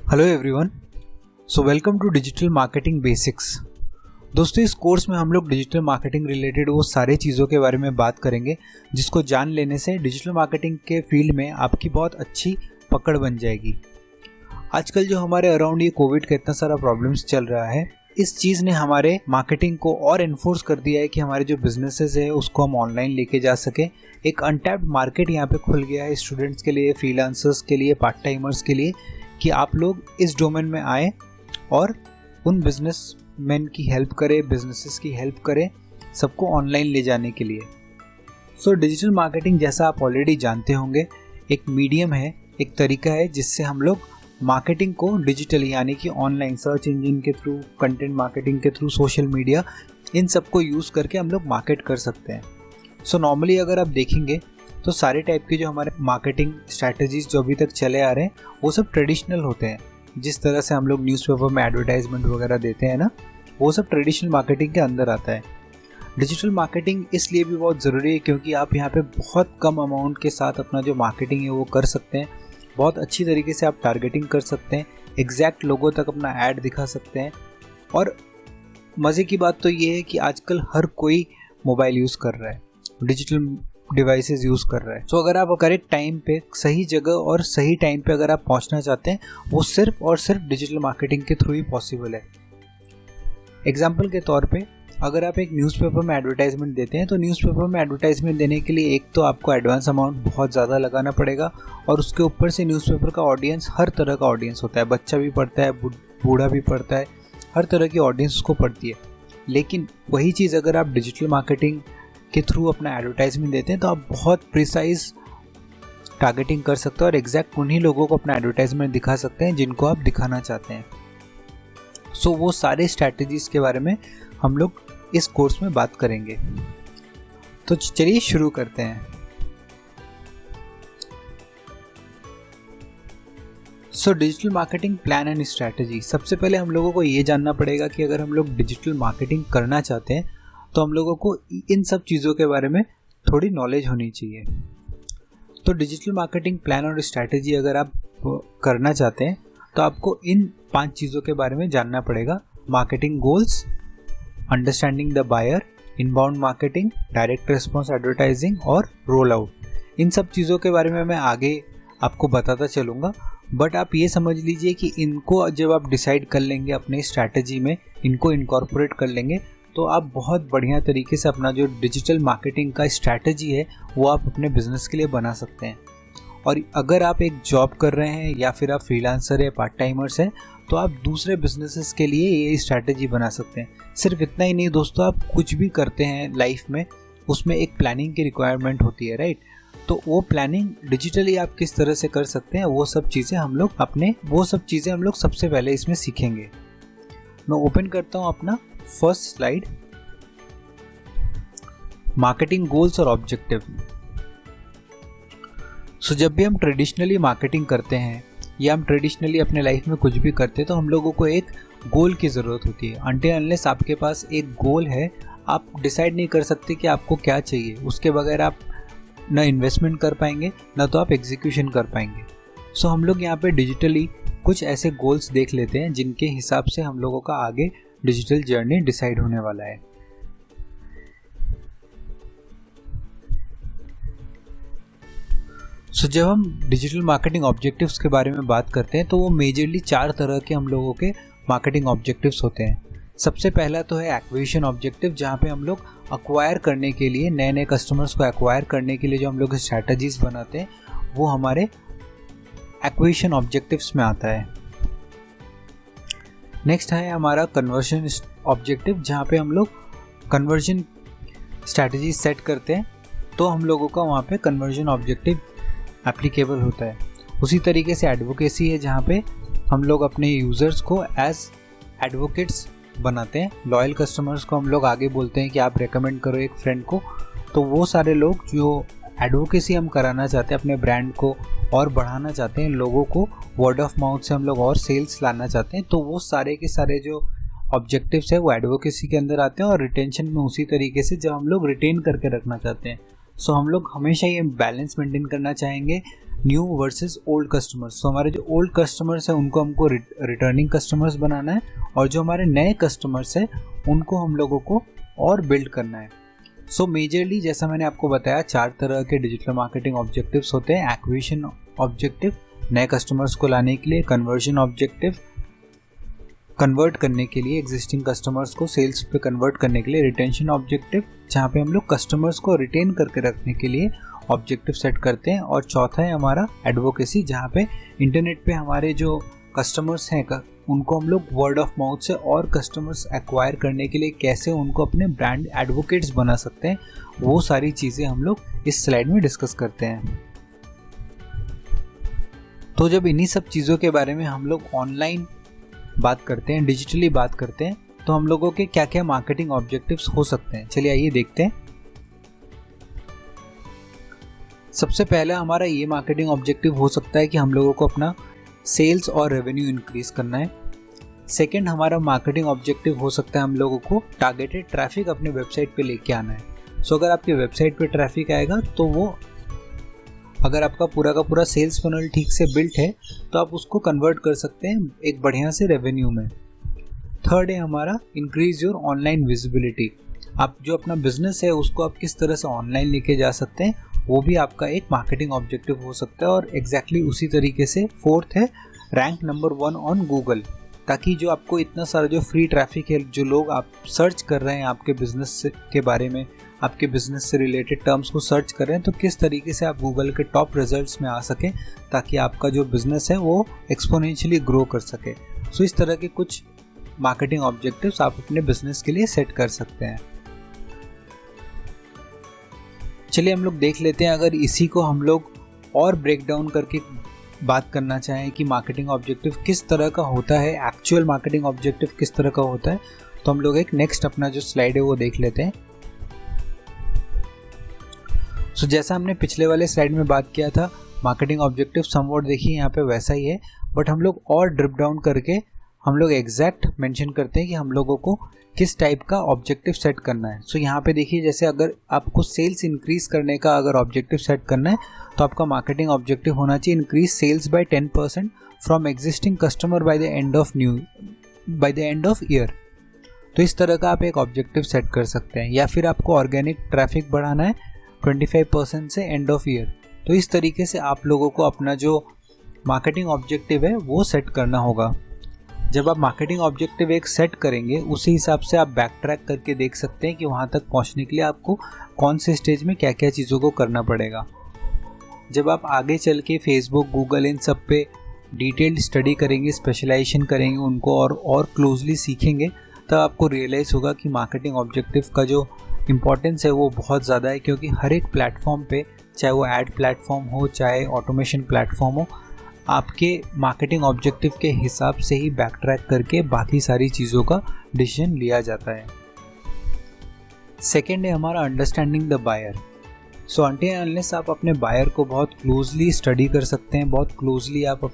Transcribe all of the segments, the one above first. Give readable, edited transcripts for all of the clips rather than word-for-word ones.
Hello everyone, so welcome to digital marketing basics. दोस्तों, इस course में हम लोग डिजिटल मार्केटिंग रिलेटेड वो सारे चीज़ों के बारे में बात करेंगे जिसको जान लेने से डिजिटल मार्केटिंग के फील्ड में आपकी बहुत अच्छी पकड़ बन जाएगी। आजकल जो हमारे अराउंड ये कोविड का इतना सारा प्रॉब्लम्स चल रहा है, इस चीज़ ने हमारे मार्केटिंग को और इन्फोर्स कर दिया है कि हमारे जो बिजनेसेस है उसको हम ऑनलाइन लेके जा सके। एक अनटैप्ड मार्केट यहाँ पे खुल गया है स्टूडेंट्स के लिए, फ्रीलांसर्स के लिए, पार्ट टाइमर्स के लिए, कि आप लोग इस डोमेन में आए और उन बिजनेसमैन की हेल्प करें, बिजनेसेस की हेल्प करें, सबको ऑनलाइन ले जाने के लिए। सो डिजिटल मार्केटिंग, जैसा आप ऑलरेडी जानते होंगे, एक मीडियम है, एक तरीका है जिससे हम लोग मार्केटिंग को डिजिटल यानी कि ऑनलाइन सर्च इंजन के थ्रू, कंटेंट मार्केटिंग के थ्रू, सोशल मीडिया, इन सबको यूज़ करके हम लोग मार्केट कर सकते हैं। सो नॉर्मली अगर आप देखेंगे तो सारे टाइप के जो हमारे मार्केटिंग स्ट्रैटेजीज जो अभी तक चले आ रहे हैं वो सब ट्रेडिशनल होते हैं। जिस तरह से हम लोग न्यूज़पेपर में एडवर्टाइजमेंट वगैरह देते हैं ना, वो सब ट्रेडिशनल मार्केटिंग के अंदर आता है। डिजिटल मार्केटिंग इसलिए भी बहुत ज़रूरी है क्योंकि आप यहाँ पे बहुत कम अमाउंट के साथ अपना जो मार्केटिंग है वो कर सकते हैं। बहुत अच्छी तरीके से आप टारगेटिंग कर सकते हैं, एग्जैक्ट लोगों तक अपना ऐड दिखा सकते हैं। और मज़े की बात तो ये है कि आजकल हर कोई मोबाइल यूज़ कर रहा है, डिजिटल डिवाइसेस यूज़ कर रहा है। सो अगर आप करेक्ट टाइम पे, सही जगह और सही टाइम पे अगर आप पहुंचना चाहते हैं, वो सिर्फ और सिर्फ डिजिटल मार्केटिंग के थ्रू ही पॉसिबल है। एग्जाम्पल के तौर पे अगर आप एक न्यूज़पेपर में एडवर्टाइजमेंट देते हैं तो न्यूज़पेपर में एडवर्टाइजमेंट देने के लिए एक तो आपको एडवांस अमाउंट बहुत ज़्यादा लगाना पड़ेगा, और उसके ऊपर से न्यूज़पेपर का ऑडियंस हर तरह का ऑडियंस होता है। बच्चा भी पढ़ता है, बूढ़ा भी पढ़ता है, हर तरह की ऑडियंस उसको पढ़ती है। लेकिन वही चीज़ अगर आप डिजिटल मार्केटिंग के थ्रू अपना एडवर्टाइजमेंट देते हैं तो आप बहुत प्रिसाइज टारगेटिंग कर सकते हैं और एग्जैक्ट उन्हीं लोगों को अपना एडवर्टाइजमेंट दिखा सकते हैं जिनको आप दिखाना चाहते हैं। सो वो सारे स्ट्रैटेजीज के बारे में हम लोग इस कोर्स में बात करेंगे। तो चलिए शुरू करते हैं। So digital marketing plan and strategy. सबसे पहले हम लोगों को ये जानना पड़ेगा कि अगर हम लोग डिजिटल मार्केटिंग करना चाहते हैं तो हम लोगों को इन सब चीज़ों के बारे में थोड़ी नॉलेज होनी चाहिए। तो डिजिटल मार्केटिंग प्लान और स्ट्रैटेजी अगर आप करना चाहते हैं तो आपको इन 5 चीज़ों के बारे में जानना पड़ेगा। Marketing goals, understanding the buyer, inbound marketing, direct response advertising और रोल आउट। इन सब चीज़ों के बारे में मैं आगे आपको बताता चलूँगा, बट आप ये समझ लीजिए कि इनको जब आप डिसाइड कर लेंगे अपने स्ट्रैटेजी में, इनको इनकॉर्पोरेट कर लेंगे, तो आप बहुत बढ़िया तरीके से अपना जो डिजिटल मार्केटिंग का स्ट्रैटेजी है वो आप अपने बिजनेस के लिए बना सकते हैं। और अगर आप एक जॉब कर रहे हैं या फिर आप फ्रीलांसर है, पार्ट टाइमर्स हैं, तो आप दूसरे बिजनेसेस के लिए ये स्ट्रैटेजी बना सकते हैं। सिर्फ इतना ही नहीं दोस्तों, आप कुछ भी करते हैं लाइफ में, उसमें एक प्लानिंग की रिक्वायरमेंट होती है, राइट? तो वो प्लानिंग डिजिटली आप किस तरह से कर सकते हैं, वो सब चीज़ें हम लोग सबसे पहले इसमें सीखेंगे। मैं ओपन करता हूँ अपना फर्स्ट स्लाइड, मार्केटिंग गोल्स और ऑब्जेक्टिव। सो जब भी हम ट्रेडिशनली मार्केटिंग करते हैं या हम ट्रेडिशनली अपने लाइफ में कुछ भी करते हैं तो हम लोगों को एक गोल की ज़रूरत होती है। अनटिल अनलेस आपके पास एक गोल है, आप डिसाइड नहीं कर सकते कि आपको क्या चाहिए। उसके बगैर आप ना इन्वेस्टमेंट कर पाएंगे, ना तो आप एग्जीक्यूशन कर पाएंगे। सो हम लोग यहाँ पे डिजिटली कुछ ऐसे गोल्स देख लेते हैं जिनके हिसाब से हम लोगों का आगे डिजिटल जर्नी डिसाइड होने वाला है। सो जब हम डिजिटल मार्केटिंग ऑब्जेक्टिव्स के बारे में बात करते हैं तो वो मेजरली 4 तरह के हम लोगों के मार्केटिंग ऑब्जेक्टिव्स होते हैं। सबसे पहला तो है एक्विजिशन ऑब्जेक्टिव, जहाँ पे हम लोग अक्वायर करने के लिए, नए नए कस्टमर्स को एक्वायर करने के लिए जो हम लोग स्ट्रैटेजीज बनाते हैं वो हमारे एक्विजिशन ऑब्जेक्टिव्स में आता है। नेक्स्ट है हमारा कन्वर्जन ऑब्जेक्टिव, जहाँ पे हम लोग कन्वर्जन स्ट्रैटेजी सेट करते हैं, तो हम लोगों का वहाँ पे कन्वर्जन ऑब्जेक्टिव एप्लीकेबल होता है। उसी तरीके से एडवोकेसी है, जहाँ पे हम लोग अपने यूज़र्स को एज एडवोकेट्स बनाते हैं। लॉयल कस्टमर्स को हम लोग आगे बोलते हैं कि आप रेकमेंड करो एक फ्रेंड को। तो वो सारे लोग जो एडवोकेसी हम कराना चाहते हैं, अपने ब्रांड को और बढ़ाना चाहते हैं, लोगों को वर्ड ऑफ माउथ से हम लोग और सेल्स लाना चाहते हैं, तो वो सारे के सारे जो ऑब्जेक्टिव्स है वो एडवोकेसी के अंदर आते हैं। और रिटेंशन में उसी तरीके से जब हम लोग रिटेन करके रखना चाहते हैं, सो हम लोग हमेशा ये बैलेंस मेंटेन करना चाहेंगे न्यू वर्सेस ओल्ड कस्टमर्स। तो हमारे जो ओल्ड कस्टमर्स हैं उनको हमको रिटर्निंग कस्टमर्स बनाना है, और जो हमारे नए कस्टमर्स हैं उनको हम लोगों को और बिल्ड करना है। सो मेजरली जैसा मैंने आपको बताया 4 तरह के डिजिटल मार्केटिंग ऑब्जेक्टिव्स होते हैं। एक्विजिशन ऑब्जेक्टिव, नए कस्टमर्स को लाने के लिए, कन्वर्जन ऑब्जेक्टिव, कन्वर्ट करने के लिए एग्जिस्टिंग कस्टमर्स को सेल्स पे कन्वर्ट करने के लिए, रिटेंशन ऑब्जेक्टिव जहाँ पे हम लोग कस्टमर्स को रिटेन करके रखने के लिए ऑब्जेक्टिव सेट करते हैं, और चौथा है हमारा एडवोकेसी, जहाँ पे इंटरनेट पे हमारे जो कस्टमर्स हैं उनको हम लोग वर्ड ऑफ माउथ से और कस्टमर्स एक्वायर करने के लिए कैसे उनको अपने ब्रांड एडवोकेट्स बना सकते हैं, वो सारी चीज़ें हम लोग इस स्लाइड में डिस्कस करते हैं। तो जब इन्हीं सब चीज़ों के बारे में हम लोग ऑनलाइन बात करते हैं, डिजिटली बात करते हैं, तो हम लोगों के क्या क्या मार्केटिंग ऑब्जेक्टिव्स हो सकते हैं, चलिए आइए देखते हैं। सबसे पहला हमारा ये मार्केटिंग ऑब्जेक्टिव हो सकता है कि हम लोगों को अपना सेल्स और रेवेन्यू इंक्रीज करना है। सेकंड हमारा मार्केटिंग ऑब्जेक्टिव हो सकता है हम लोगों को टारगेटेड ट्रैफिक अपने वेबसाइट पे लेके आना है। सो अगर आपके वेबसाइट पे ट्रैफिक आएगा तो वो, अगर आपका पूरा का पूरा सेल्स फनल ठीक से बिल्ट है तो आप उसको कन्वर्ट कर सकते हैं एक बढ़िया से रेवेन्यू में। थर्ड है हमारा इंक्रीज योर ऑनलाइन विजिबिलिटी। आप जो अपना बिजनेस है उसको आप किस तरह से ऑनलाइन लेके जा सकते हैं, वो भी आपका एक मार्केटिंग ऑब्जेक्टिव हो सकता है। और एग्जैक्टली उसी तरीके से फोर्थ है रैंक नंबर 1 ऑन गूगल, ताकि जो आपको इतना सारा जो फ्री ट्रैफिक है, जो लोग आप सर्च कर रहे हैं आपके बिजनेस के बारे में, आपके बिजनेस से रिलेटेड टर्म्स को सर्च कर रहे हैं, तो किस तरीके से आप गूगल के टॉप रिजल्ट्स में आ सकें ताकि आपका जो बिजनेस है वो एक्सपोनेंशियली ग्रो कर सके। सो इस तरह के कुछ मार्केटिंग ऑब्जेक्टिव्स आप अपने बिजनेस के लिए सेट कर सकते हैं। चलिए हम लोग देख लेते हैं, अगर इसी को हम लोग और ब्रेक डाउन करके बात करना चाहें कि मार्केटिंग ऑब्जेक्टिव किस तरह का होता है, एक्चुअल मार्केटिंग ऑब्जेक्टिव किस तरह का होता है, तो हम लोग एक नेक्स्ट अपना जो स्लाइड है वो देख लेते हैं। सो जैसा हमने पिछले वाले स्लाइड में बात किया था, मार्केटिंग ऑब्जेक्टिव समवॉट देखिए यहाँ पे वैसा ही है, बट हम लोग और ड्रिप डाउन करके हम लोग एग्जैक्ट मेंशन करते हैं कि हम लोगों को किस टाइप का ऑब्जेक्टिव सेट करना है। सो यहाँ पे देखिए, जैसे अगर आपको सेल्स इंक्रीज करने का अगर ऑब्जेक्टिव सेट करना है तो आपका मार्केटिंग ऑब्जेक्टिव होना चाहिए increase sales by 10% from existing customer by the end of year. तो इस तरह का आप एक ऑब्जेक्टिव सेट कर सकते हैं। या फिर आपको ऑर्गेनिक ट्रैफिक बढ़ाना है 25% से एंड ऑफ ईयर। तो इस तरीके से आप लोगों को अपना जो मार्केटिंग ऑब्जेक्टिव है वो सेट करना होगा। जब आप मार्केटिंग ऑब्जेक्टिव एक सेट करेंगे, उसी हिसाब से आप बैक ट्रैक करके देख सकते हैं कि वहाँ तक पहुँचने के लिए आपको कौन से स्टेज में क्या क्या चीज़ों को करना पड़ेगा। जब आप आगे चल के फेसबुक, गूगल इन सब पे डिटेल्ड स्टडी करेंगे, स्पेशलाइजेशन करेंगे उनको और क्लोजली सीखेंगे, तब आपको रियलाइज़ होगा कि मार्केटिंग ऑब्जेक्टिव का जो इम्पोर्टेंस है वो बहुत ज़्यादा है। क्योंकि हर एक प्लेटफॉर्म पे, चाहे वो एड प्लेटफॉर्म हो, चाहे ऑटोमेशन प्लेटफॉर्म हो, आपके मार्केटिंग ऑब्जेक्टिव के हिसाब से ही बैक ट्रैक करके बाकी सारी चीज़ों का डिसीजन लिया जाता है। सेकेंड है हमारा understanding the buyer. So until unless आप अपने बायर को बहुत क्लोजली स्टडी कर सकते हैं, बहुत क्लोजली आप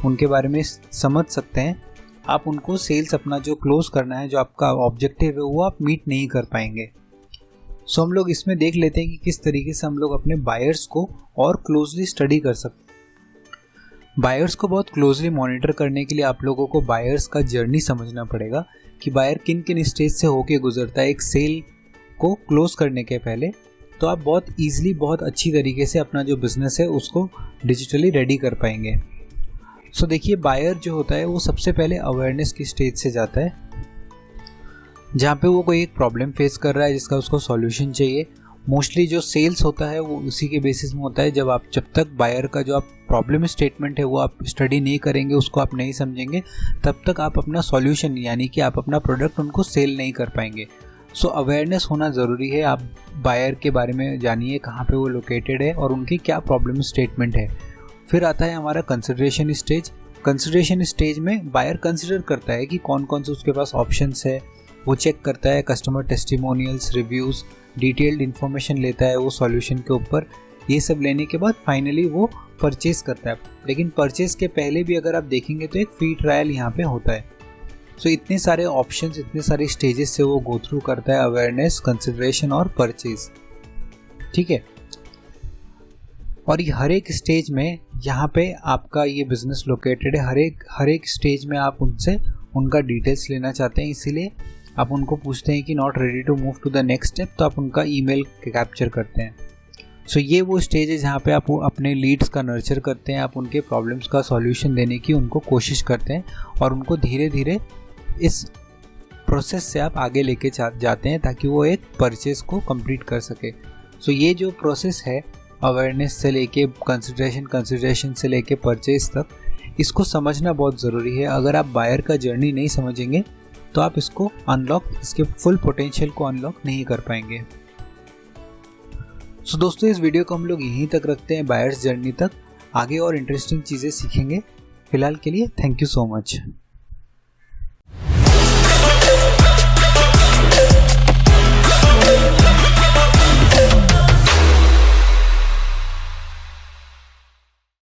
उनके बारे में समझ सकते हैं, आप उनको सेल्स अपना जो क्लोज करना है, जो आपका ऑब्जेक्टिव है, वो आप मीट नहीं कर पाएंगे। सो हम लोग इसमें देख लेते हैं कि किस तरीके से हम लोग अपने बायर्स को और क्लोजली स्टडी कर सकते हैं। बायर्स को बहुत क्लोजली मॉनिटर करने के लिए आप लोगों को बायर्स का जर्नी समझना पड़ेगा कि बायर किन किन स्टेज से होके गुजरता है एक सेल को क्लोज करने के पहले। तो आप बहुत ईजिली, बहुत अच्छी तरीके से अपना जो बिजनेस है उसको डिजिटली रेडी कर पाएंगे। सो देखिए, बायर जो होता है वो सबसे पहले अवेयरनेस की स्टेज से जाता है, जहाँ पे वो कोई एक प्रॉब्लम फेस कर रहा है जिसका उसको सॉल्यूशन चाहिए। मोस्टली जो सेल्स होता है वो उसी के बेसिस में होता है। जब तक बायर का जो आप प्रॉब्लम स्टेटमेंट है वो आप स्टडी नहीं करेंगे, उसको आप नहीं समझेंगे, तब तक आप अपना सॉल्यूशन यानी कि आप अपना प्रोडक्ट उनको सेल नहीं कर पाएंगे। सो अवेयरनेस होना ज़रूरी है। आप बायर के बारे में जानिए, कहाँ पे वो लोकेटेड है और उनकी क्या प्रॉब्लम स्टेटमेंट है। फिर आता है हमारा कंसिडरेशन स्टेज। कंसिडरेशन स्टेज में बायर कंसिडर करता है कि कौन कौन से उसके पास ऑप्शंस है, वो चेक करता है customer testimonials, reviews, detailed information लेता है वो सॉल्यूशन के ऊपर। ये सब लेने के बाद फाइनली वो परचेज़ करता है। लेकिन परचेज़ के पहले भी अगर आप देखेंगे तो एक फ्री ट्रायल यहाँ पे होता है। सो इतने सारे ऑप्शंस, इतने सारे स्टेजेस से वो गो थ्रू करता है, अवेयरनेस, कंसिडरेशन और परचेज़। ठीक है, और ये हर एक स्टेज में यहाँ पे आपका ये बिज़नेस लोकेटेड है। हर एक स्टेज में आप उनसे उनका डिटेल्स लेना चाहते हैं, इसीलिए आप उनको पूछते हैं कि not ready to move to the next step, तो आप उनका ईमेल कैप्चर करते हैं। सो ये वो स्टेज है जहाँ पे आप अपने लीड्स का नर्चर करते हैं, आप उनके प्रॉब्लम्स का सॉल्यूशन देने की उनको कोशिश करते हैं और उनको धीरे धीरे इस प्रोसेस से आप आगे लेके जाते हैं ताकि वो एक परचेज को कंप्लीट कर सके। सो ये जो प्रोसेस है अवेयरनेस से लेके कंसिडरेशन से लेके परचेज तक, इसको समझना बहुत ज़रूरी है। अगर आप बायर का जर्नी नहीं समझेंगे तो आप इसके फुल पोटेंशियल को अनलॉक नहीं कर पाएंगे। सो दोस्तों, इस वीडियो को हम लोग यहीं तक रखते हैं, बायर्स जर्नी तक। आगे और इंटरेस्टिंग चीज़ें सीखेंगे। फिलहाल के लिए थैंक यू सो मच।